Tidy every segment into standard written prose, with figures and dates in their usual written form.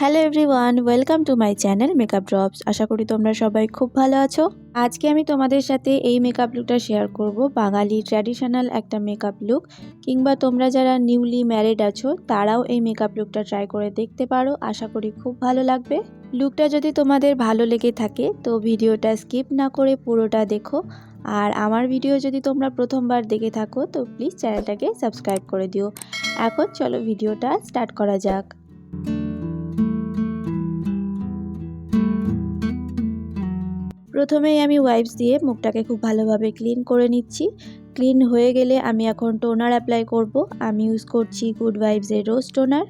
Hello everyone, welcome to my channel makeup drops. আশা করি তোমরা সবাই খুব ভালো আছো। আজকে আমি তোমাদের সাথে এই মেকআপ লুকটা শেয়ার করব, বাঙালি ট্র্যাডিশনাল একটা মেকআপ লুক। কিংবা তোমরা যারা নিউলি ম্যারিড আছো তারাও এই মেকআপ লুকটা ট্রাই করে দেখতে পারো। আশা করি খুব ভালো লাগবে। লুকটা যদি তোমাদের ভালো লেগে থাকে তো ভিডিওটা স্কিপ না করে পুরোটা দেখো। আর আমার ভিডিও যদি তোমরা প্রথমবার দেখে থাকো তো প্লিজ চ্যানেলটাকে সাবস্ক্রাইব করে দিও। এখন চলো ভিডিওটা স্টার্ট করা যাক। প্রথমেই আমি ওয়াইপস দিয়ে মুখটাকে খুব ভালোভাবে ক্লিন করে নিচ্ছি। ক্লিন হয়ে গেলে আমি এখন টোনার অ্যাপ্লাই করব। আমি ইউজ করছি গুড ভাইবসের রোজ টোনার।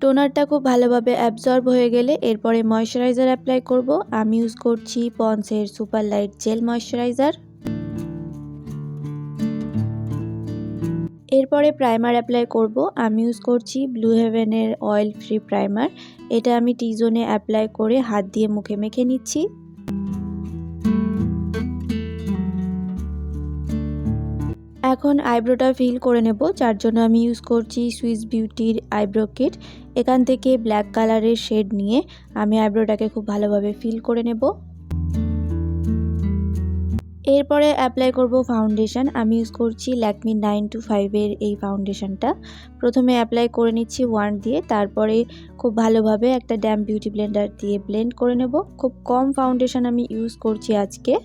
টোনারটা খুব ভালোভাবে অ্যাবজর্ব হয়ে গেলে এরপরে ময়শ্চারাইজার অ্যাপ্লাই করব। আমি ইউজ করছি পন্ডসের সুপার লাইট জেল ময়শ্চারাইজার। এরপরে প্রাইমার অ্যাপ্লাই করব। আমি ইউজ করছি ব্লু হেভেনের অয়েল ফ্রি প্রাইমার। এটা আমি টি জোনে অ্যাপ্লাই করে হাত দিয়ে মুখে মেখে নিচ্ছি। এখন আইব্রোটা ফিল করে নেব, যার জন্য আমি ইউজ করছি সুইস বিউটির আইব্রো কিট। এখান থেকে ব্ল্যাক কালারের শেড নিয়ে আমি আইব্রোটাকে খুব ভালোভাবে ফিল করে নেব। এরপরে অ্যাপ্লাই করব ফাউন্ডেশন। আমি ইউজ করছি ল্যাকমি 925 এর এই ফাউন্ডেশনটা। প্রথমে অ্যাপ্লাই করে নিচ্ছি ওয়ান্ড দিয়ে, তারপরে খুব ভালোভাবে একটা ড্যাম্প বিউটি ব্লেন্ডার দিয়ে ব্লেন্ড করে নেব। খুব কম ফাউন্ডেশন আমি ইউজ করছি আজকে।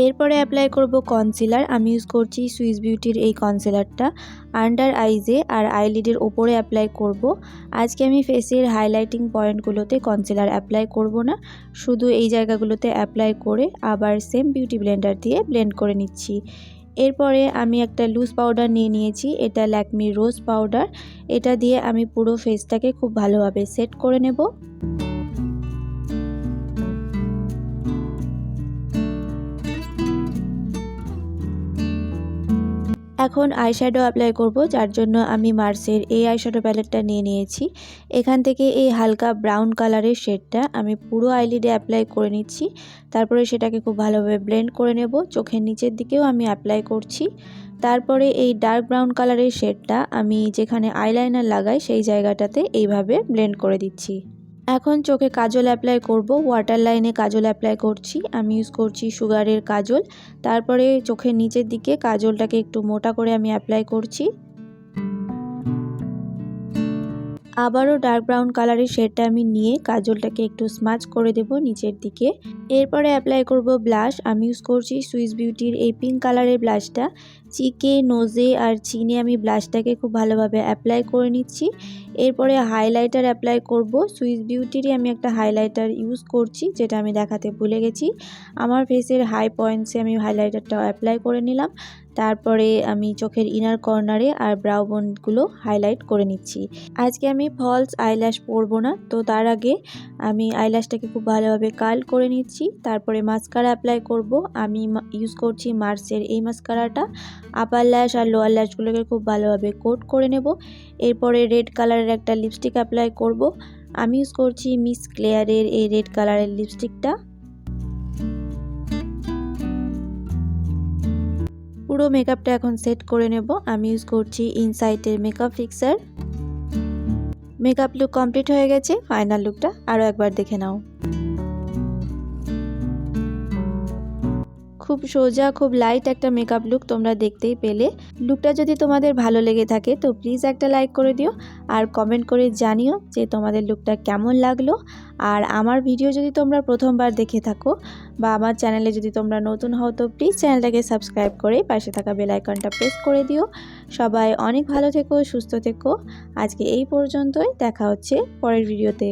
এরপরে অ্যাপ্লাই করব কনসিলার। আমি ইউজ করছি সুইস বিউটির এই কনসিলারটা। আন্ডার আইজে আর আইলিডের ওপরে অ্যাপ্লাই করব। আজকে আমি ফেসের হাইলাইটিং পয়েন্টগুলোতে কনসিলার অ্যাপ্লাই করব না, শুধু এই জায়গাগুলোতে অ্যাপ্লাই করে আবার সেম বিউটি ব্লেন্ডার দিয়ে ব্লেন্ড করে নিচ্ছি। এরপরে আমি একটা লুজ পাউডার নিয়ে নিয়েছি, এটা ল্যাকমি রোজ পাউডার। এটা দিয়ে আমি পুরো ফেসটাকে খুব ভালোভাবে সেট করে নেব। এখন আইশ্যাডো অ্যাপ্লাই করব, যার জন্য আমি মার্সের এই আইশ্যাডো প্যালেটটা নিয়ে নিয়েছি। এখান থেকে এই হালকা ব্রাউন কালারের শেডটা আমি পুরো আইলিডে অ্যাপ্লাই করে নিচ্ছি। তারপরে সেটাকে খুব ভালোভাবে ব্লেন্ড করে নেব। চোখের নিচের দিকেও আমি অ্যাপ্লাই করছি। তারপরে এই ডার্ক ব্রাউন কালারের শেডটা আমি যেখানে আইলাইনার লাগাই সেই জায়গাটাতে এইভাবে ব্লেন্ড করে দিচ্ছি। এখন চোখে কাজল অ্যাপ্লাই করব। ওয়াটার লাইনে কাজল অ্যাপ্লাই করছি। আমি ইউজ করছি সুগারের কাজল। তারপরে চোখের নিচের দিকে কাজলটাকে একটু মোটা করে আমি অ্যাপ্লাই করছি। আবারও ডার্ক ব্রাউন কালারের শেডটা আমি নিয়ে কাজলটাকে একটু স্মাচ করে দেব নিচের দিকে। এরপরে অ্যাপ্লাই করব ব্লাশ। আমি ইউজ করছি সুইস বিউটির এই পিঙ্ক কালারের ব্লাশটা। চিকে, নোজে আর চিনে আমি ব্লাশটাকে খুব ভালোভাবে অ্যাপ্লাই করে নিচ্ছি। এরপরে হাইলাইটার অ্যাপ্লাই করব। সুইস বিউটিরই আমি একটা হাইলাইটার ইউজ করছি, যেটা আমি দেখাতে ভুলে গেছি। আমার ফেসের হাই পয়েন্টসে আমি হাইলাইটারটা অ্যাপ্লাই করে নিলাম। তারপরে আমি চোখের ইনার কর্নারে আর ব্রাউ বোনগুলো হাইলাইট করে নিচ্ছি। আজকে আমি ফলস আইল্যাশ পরবো না, তো তার আগে আমি আইল্যাশটাকে খুব ভালোভাবে কার্ল করে নিচ্ছি। তারপরে মাস্কারা অ্যাপ্লাই করব। আমি ইউজ করছি মার্সের এই মাস্কারাটা। আপার ল্যাশ আর লোয়ার ল্যাশগুলোকে খুব ভালোভাবে কোট করে নেব। এরপরে রেড কালারের একটা লিপস্টিক অ্যাপ্লাই করব। আমি ইউজ করছি মিস ক্লেয়ারের এই রেড কালারের লিপস্টিকটা। পুরো মেকআপটা এখন সেট করে নেব। আমি ইউজ করছি ইনসাইটের makeup fixer. Makeup look complete হয়ে গেছে। ফাইনাল লুকটা আরও একবার দেখে নাও। খুব সোজা, খুব লাইট একটা মেকআপ লুক তোমরা দেখতেই পেলে। লুকটা যদি তোমাদের ভালো লেগে থাকে তো প্লিজ একটা লাইক করে দিও আর কমেন্ট করে জানিও যে তোমাদের লুকটা কেমন লাগলো। আর আমার ভিডিও যদি তোমরা প্রথমবার দেখে থাকো বা আমার চ্যানেলে যদি তোমরা নতুন হও তো প্লিজ চ্যানেলটাকে সাবস্ক্রাইব করে পাশে থাকা বেল আইকনটা প্রেস করে দিও। সবাই অনেক ভালো থেকো, সুস্থ থেকো। আজকে এই পর্যন্তই, দেখা হচ্ছে পরের ভিডিওতে।